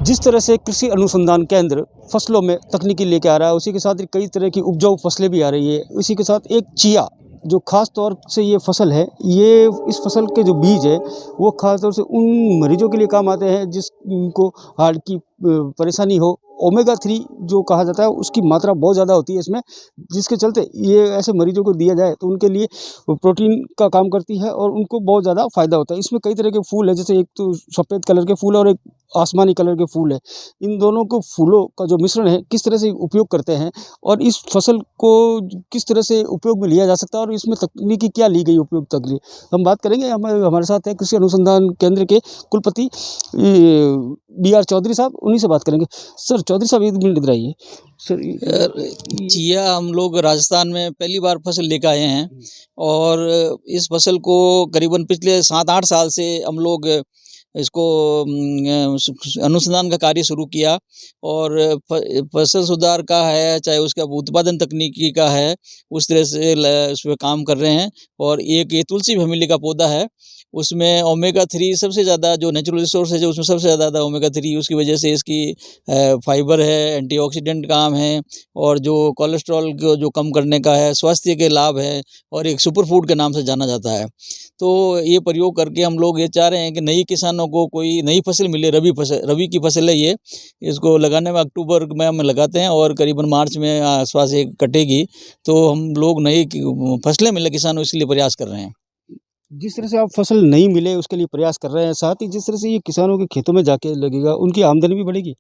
जिस तरह से कृषि अनुसंधान केंद्र फसलों में तकनीकी लेके आ रहा है, उसी के साथ कई तरह की उपजाऊ फसलें भी आ रही है। इसी के साथ एक चिया, जो ख़ास तौर से ये फसल है, ये इस फसल के जो बीज है वो ख़ास तौर से उन मरीजों के लिए काम आते हैं जिनको हार्ट की परेशानी हो। ओमेगा 3 जो कहा जाता है उसकी मात्रा बहुत ज़्यादा होती है इसमें, जिसके चलते ये ऐसे मरीजों को दिया जाए तो उनके लिए प्रोटीन का काम करती है और उनको बहुत ज़्यादा फ़ायदा होता है। इसमें कई तरह के फूल है, जैसे एक तो सफ़ेद कलर के फूल है और एक आसमानी कलर के फूल है। इन दोनों को फूलों का जो मिश्रण है किस तरह से उपयोग करते हैं और इस फसल को किस तरह से उपयोग में लिया जा सकता है और इसमें तकनीकी क्या ली गई उपयोग तकनीक, हम बात करेंगे। हमारे साथ है कृषि अनुसंधान केंद्र के कुलपति BR चौधरी साहब, उन्हीं से बात करेंगे। सर चौधरी साहब, एक मिनट इधर आइए। सर चिया हम लोग राजस्थान में पहली बार फसल लेकर आए हैं और इस फसल को करीबन पिछले 7-8 साल से हम लोग इसको अनुसंधान का कार्य शुरू किया और फसल सुधार का है, चाहे उसका उत्पादन तकनीकी का है, उस तरह से इस पर काम कर रहे हैं। और एक ये तुलसी फैमिली का पौधा है, उसमें ओमेगा 3 सबसे ज़्यादा, जो नेचुरल रिसोर्स है जो उसमें सबसे ज़्यादा ओमेगा 3, उसकी वजह से इसकी फाइबर है, एंटीऑक्सीडेंट काम है और जो कोलेस्ट्रॉल को जो कम करने का है, स्वास्थ्य के लाभ है और एक सुपर फूड के नाम से जाना जाता है। तो ये प्रयोग करके हम लोग ये चाह रहे हैं कि नई किसानों को कोई नई फसल मिले। रबी की फसल है ये, इसको लगाने में अक्टूबर में हम लगाते हैं और करीबन मार्च में आसपास ये कटेगी। तो हम लोग नई फसलें मिले किसानों, इसलिए प्रयास कर रहे हैं। जिस तरह से आप फसल नहीं मिले उसके लिए प्रयास कर रहे हैं, साथ ही जिस तरह से ये किसानों के खेतों में जाके लगेगा, उनकी आमदनी भी बढ़ेगी।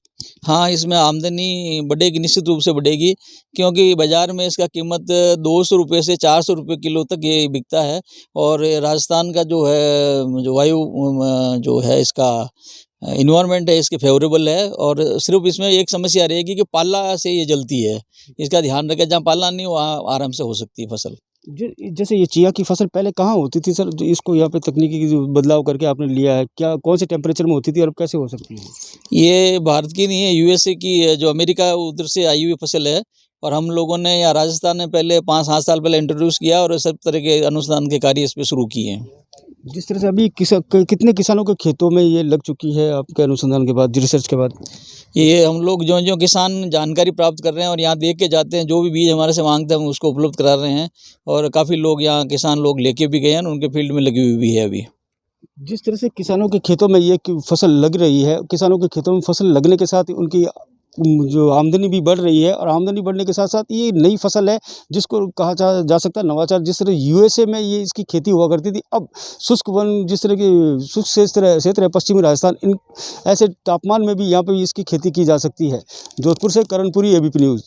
हाँ, इसमें आमदनी बढ़ेगी, निश्चित रूप से बढ़ेगी, क्योंकि बाज़ार में इसका कीमत 200 रुपये से 400 रुपये किलो तक ये बिकता है। और राजस्थान का जो है, जो वायु जो है, इसका इन्वायरमेंट है, इसके फेवरेबल है। और सिर्फ इसमें एक समस्या रहेगी कि पाला से ये जलती है, इसका ध्यान रखें। जहाँ पाला नहीं, वहाँ आराम से हो सकती है फसल। जैसे ये चिया की फसल पहले कहाँ होती थी सर, जो इसको यहाँ पे तकनीकी की जो बदलाव करके आपने लिया है, क्या कौन से टेम्परेचर में होती थी और अब कैसे हो सकती है? ये भारत की नहीं है, USA की है, जो अमेरिका उधर से आई हुई फसल है। और हम लोगों ने यहाँ राजस्थान में पहले 5-7 साल पहले इंट्रोड्यूस किया और सब तरह के अनुसंधान के कार्य इस पर शुरू किए हैं। जिस तरह से अभी कितने किसानों के खेतों में ये लग चुकी है आपके अनुसंधान के बाद, रिसर्च के बाद? ये हम लोग जो किसान जानकारी प्राप्त कर रहे हैं और यहाँ देख के जाते हैं, जो भी बीज हमारे से मांगते हैं हम उसको उपलब्ध करा रहे हैं। और काफ़ी लोग यहाँ किसान लोग लेके भी गए हैं, उनके फील्ड में लगी हुई भी है अभी। जिस तरह से किसानों के खेतों में ये फसल लग रही है, किसानों के खेतों में फसल लगने के साथ उनकी जो आमदनी भी बढ़ रही है और आमदनी बढ़ने के साथ साथ ये नई फसल है जिसको कहा जा सकता है नवाचार। जिस तरह USA में ये इसकी खेती हुआ करती थी, अब शुष्क वन, जिस तरह की शुष्क क्षेत्र है पश्चिमी राजस्थान, इन ऐसे तापमान में भी यहाँ पे इसकी खेती की जा सकती है। जोधपुर से करणपुरी, ABP न्यूज़।